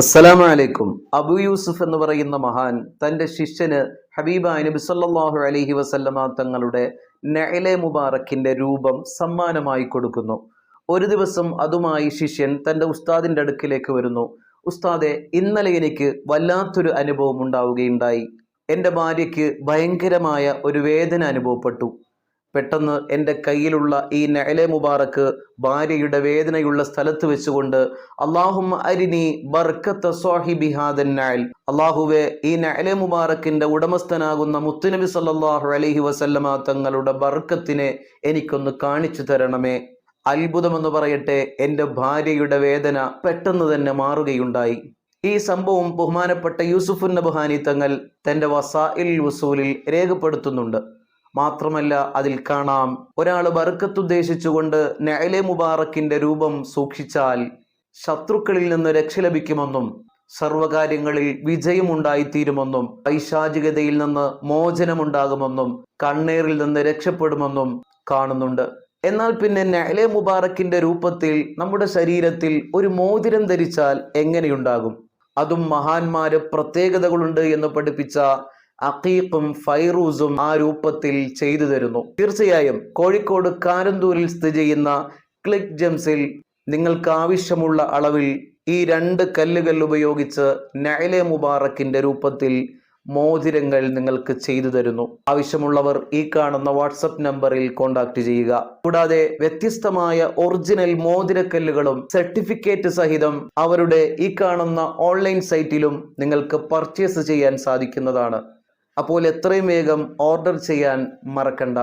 അസ്സലാമു അലൈക്കും. അബൂ യൂസുഫ് എന്ന് പറയുന്ന മഹാൻ തൻ്റെ ശിഷ്യന് ഹബീബായ നബി സല്ലല്ലാഹു അലൈഹി വസല്ലമ തങ്ങളുടെ നഅ്ലെ മുബാറക്കിന്റെ രൂപം സമ്മാനമായി കൊടുക്കുന്നു. ഒരു ദിവസം അതുമായി ശിഷ്യൻ തൻ്റെ ഉസ്താദിൻ്റെ അടുക്കിലേക്ക് വരുന്നു. ഉസ്താദെ, ഇന്നലെ എനിക്ക് വല്ലാത്തൊരു അനുഭവം ഉണ്ടാവുകയുണ്ടായി. എൻ്റെ ഭാര്യയ്ക്ക് ഭയങ്കരമായ ഒരു വേദന അനുഭവപ്പെട്ടു. പെട്ടെന്ന് എൻ്റെ കയ്യിലുള്ള ഈ നഅ്ലെ മുബാറക്ക് ഭാര്യയുടെ വേദനയുള്ള സ്ഥലത്ത് വെച്ചുകൊണ്ട് അല്ലാഹുമ്മ അരിനി ബർക്കത്ത സാഹിബി ഹാദൻ നഅൽ, അല്ലാഹുവേ, ഈ നഅ്ലെ മുബാറക്കിന്റെ ഉടമസ്ഥനാകുന്ന മുത്തുനബി സല്ലല്ലാഹു അലൈഹി വസല്ലമ തങ്ങളുടെ ബർക്കത്തിനെ എനിക്കൊന്ന് കാണിച്ചു തരണമേ. അത്ഭുതമെന്ന് പറയട്ടെ, എൻ്റെ ഭാര്യയുടെ വേദന പെട്ടെന്ന് തന്നെ മാറുകയുണ്ടായി. ഈ സംഭവം ബഹുമാനപ്പെട്ട യൂസുഫ് നബ്ഹാനി തങ്ങൾ തൻ്റെ വസാഇൽ വസൂലിൽ രേഖപ്പെടുത്തുന്നുണ്ട്. മാത്രമല്ല, അതിൽ കാണാം, ഒരാൾ ബർക്കത്ത് ഉദ്ദേശിച്ചുകൊണ്ട് നഅ്ലെ മുബാറക്കിന്റെ രൂപം സൂക്ഷിച്ചാൽ ശത്രുക്കളിൽ നിന്ന് രക്ഷ ലഭിക്കുമെന്നും സർവകാര്യങ്ങളിൽ വിജയമുണ്ടായിത്തീരുമെന്നും പൈശാചികതയിൽ നിന്ന് മോചനമുണ്ടാകുമെന്നും കണ്ണീരിൽ നിന്ന് രക്ഷപ്പെടുമെന്നും കാണുന്നുണ്ട്. എന്നാൽ പിന്നെ നഅ്ലെ മുബാറക്കിന്റെ രൂപത്തിൽ നമ്മുടെ ശരീരത്തിൽ ഒരു മോതിരം ധരിച്ചാൽ എങ്ങനെയുണ്ടാകും? അതും മഹാന്മാര് പ്രത്യേകതകളുണ്ട് എന്ന് പഠിപ്പിച്ച അഖീഖും ഫൈറൂസും ആ രൂപത്തിൽ ചെയ്തു തരുന്നു. തീർച്ചയായും കോഴിക്കോട് കാരന്തൂരിൽ സ്ഥിതി ചെയ്യുന്ന ക്ലിക്ക് ജെംസിൽ നിങ്ങൾക്ക് ആവശ്യമുള്ള അളവിൽ ഈ 2 കല്ലുകൾ ഉപയോഗിച്ച് നഅ്ലെ മുബാറക്കിന്റെ രൂപത്തിൽ മോതിരങ്ങൾ നിങ്ങൾക്ക് ചെയ്തു തരുന്നു. ആവശ്യമുള്ളവർ ഈ കാണുന്ന വാട്സപ്പ് നമ്പറിൽ കോൺടാക്ട് ചെയ്യുക. കൂടാതെ വ്യത്യസ്തമായ ഒറിജിനൽ മോതിരക്കല്ലുകളും സർട്ടിഫിക്കറ്റ് സഹിതം അവരുടെ ഈ കാണുന്ന ഓൺലൈൻ സൈറ്റിലും നിങ്ങൾക്ക് പർച്ചേസ് ചെയ്യാൻ സാധിക്കുന്നതാണ്. അപ്പോൾ എത്രയും വേഗം ഓർഡർ ചെയ്യാൻ മറക്കണ്ട.